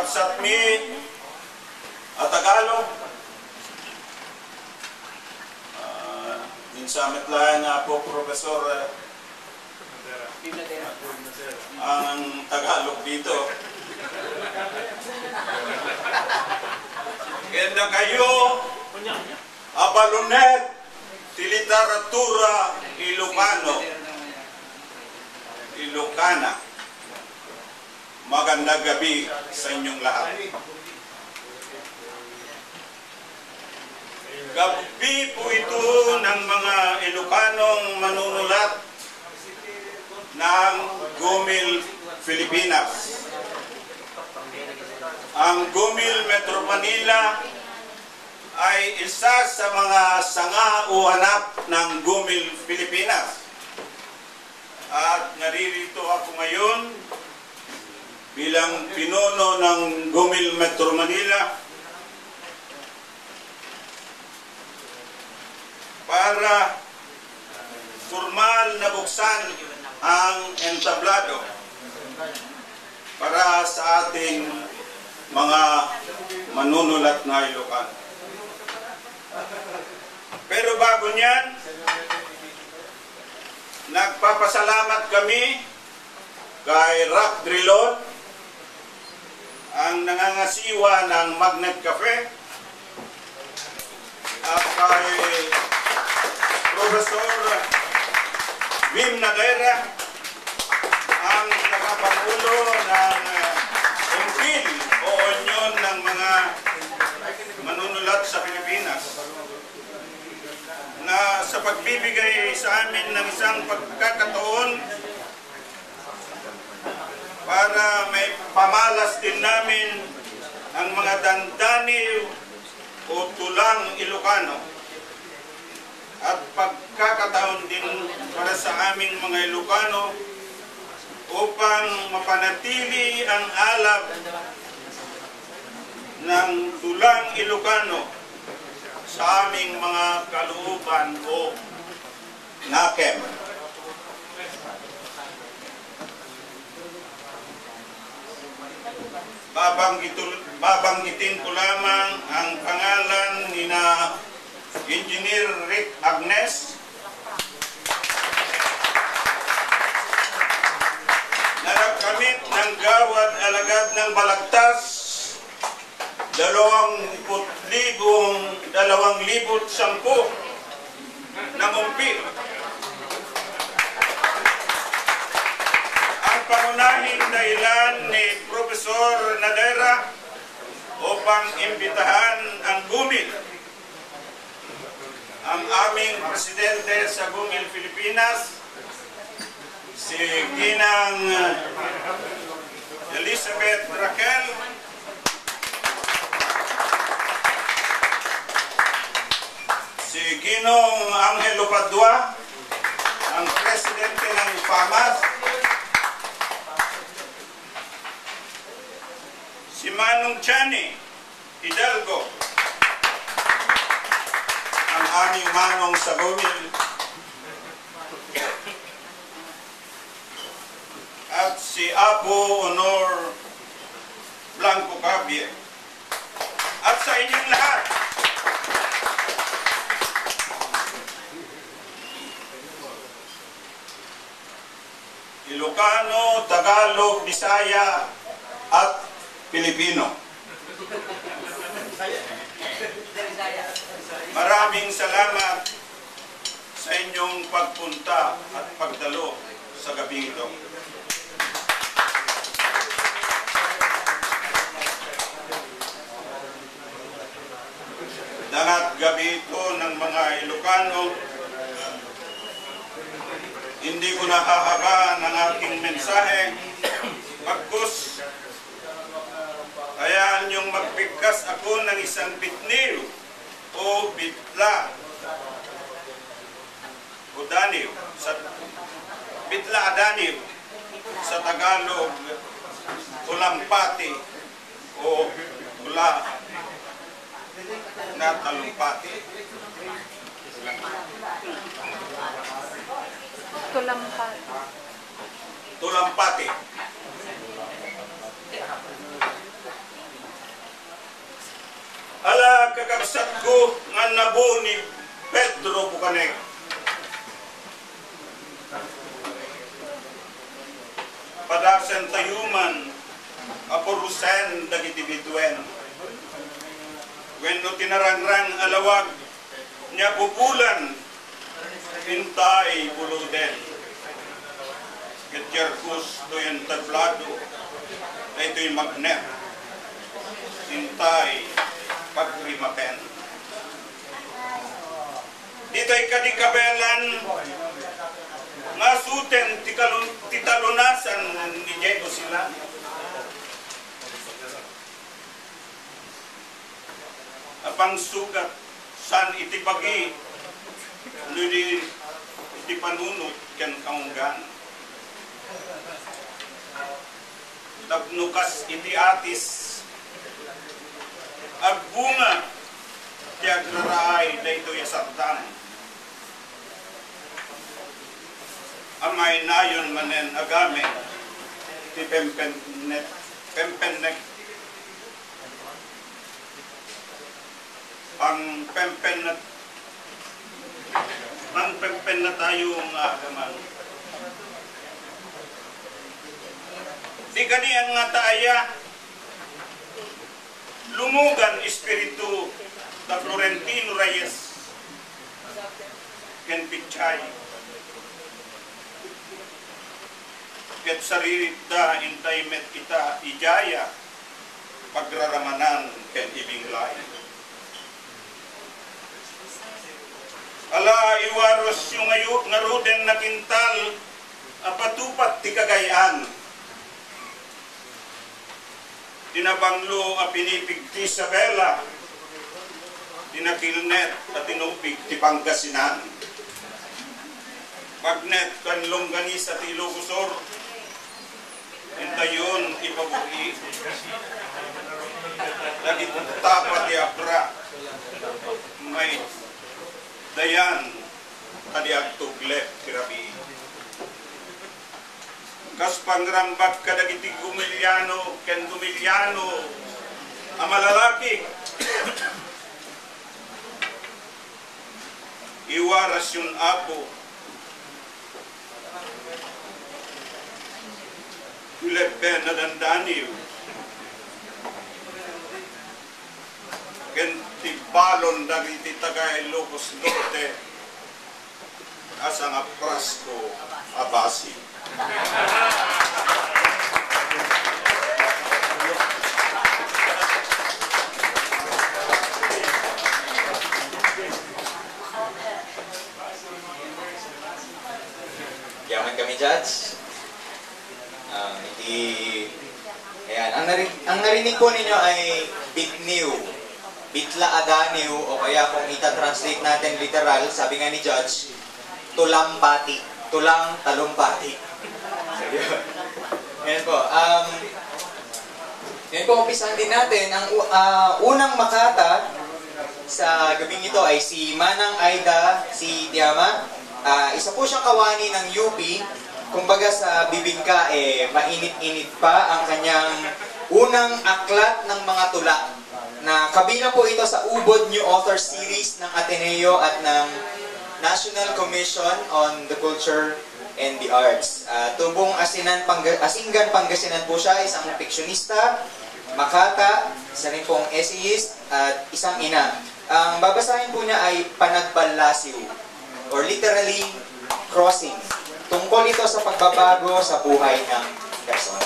Sapsatmi at Tagalog. Minsamit lang nga po, Professor, ang Tagalog dito. Kenda kayo, Abalonet, Tilitaratura, Ilocana. Magandang gabi sa inyong lahat. Gabi po ito ng mga Ilocanong manunulat ng Gumil, Pilipinas. Ang Gumil, Metro Manila ay isa sa mga sanga o hanap ng Gumil, Pilipinas. At naririto ako ngayon bilang pinuno ng Gumil, Metro Manila para formal na buksan ang entablado para sa ating mga manunulat na Ilocano. Pero bago niyan, nagpapasalamat kami kay Rock Drilon, ang nangangasiwa ng Magnet Cafe, at kay Professor Wim Nadera, ang nakapangulo ng Umpil o Union ng mga manunulat sa Pilipinas, na sa pagbibigay sa amin ng isang pagkakataon para may pamalas din namin ang mga dandani o tulang Ilocano, at pagkakataon din para sa aming mga Ilocano upang mapanatili ang alab ng tulang Ilocano sa aming mga kalooban o nakem. Babanggitin ko lamang ang pangalan ni na Engineer Rick Agnes, na nagkamit ng gawad alagad ng balagtas 2,010 ng umpil. Ang pangunahing dahilan ni Professor Nadera upang imbitahan ang Gumil, ang aming presidente sa Gumil, Pilipinas, si Ginang Elizabeth Raquel, si Ginong Angelo Padua, ang presidente ng FAMAS, si Manong Chani Hidalgo, ang aming manong sa Gumil, at si Apo Honor Blanco Cabie, at sa inyong lahat. Ilocano, Tagalog, Bisaya, at Pilipino. Maraming salamat sa inyong pagpunta at pagdalo sa gabing ito. Dangat gabi ito ng mga Ilocano, hindi ko nahahaba ng aking mensahe, pagkus hayaan niyong magpigkas ako ng isang bitnil o bitla o daniw sa bitla daniw sa Tagalog, ulampati o ula na talumpati. Tulampati. Ala kakabsat ko nga nabo ni Pedro Bukanek. Padasan tayuman, apurusen dagiti bidwen. When no tinarangrang alawag, niya bubulan, hintay buluden. Ketjerkus doyen tablado, na ito'y magnet. Hintay pagrimapen. Dito'y kadikabelan, nga suten titalunasan ni Diego sila. Apang sugat san itibagi nudi iti panunot ken kaunggan. Tapnukas iti atis agbunga ti agraraay daytoy asartan. Amay nayon manen agame ti pempennek ang pempen na tayo nga agaman. Di gani ang nga taaya lumugan espiritu da Florentino Reyes ken Pichay ket sarili da intay met kita ijaya pagraramanan ken ibinglay. Ala iwaros yung nga ruden na kintal apatupat ti Cagayan. Tinabanglo a pinipigti sa Bella, tinakilnet at tinupig ti Pangasinan. Magnet kan longganis at Ilocosor, entayon ipabuhi. Lagi tapat ti Abra, may dayan kadiag tuglep tirabi. Kas pangrambak kadagiti Gumilyano ken Gumilyano ang malalaki. Iwaras yung apo. Tulepe na dandaniw. Ken tibalon dagiti tagay Ilocos Norte asang Aprasco Abasi. Yaman kami, Judge. Ayan. Ang narinig po ninyo ay bitniw, bitla adaniw, o kaya kung ita-translate natin literal, sabi nga ni Judge, tulambati, tulang talumpati. Yan po. Yan po, umpisahan din natin. Ang unang makata sa gabing ito ay si Manang Aida, si Tiama. Isa po siyang kawani ng UP. Kumbaga sa bibingka, mainit-init pa ang kanyang unang aklat ng mga tula. Na kabilang po ito sa Ubod New Author Series ng Ateneo at ng National Commission on the Culture and the Arts. Tubong Asinggan, Pangasinan po siya, isang fiksyonista, makata, isa rin pong essayist, at isang ina. Ang babasahin po niya ay Panagbalasiw, or literally, crossing. Tungkol ito sa pagbabago sa buhay ng person.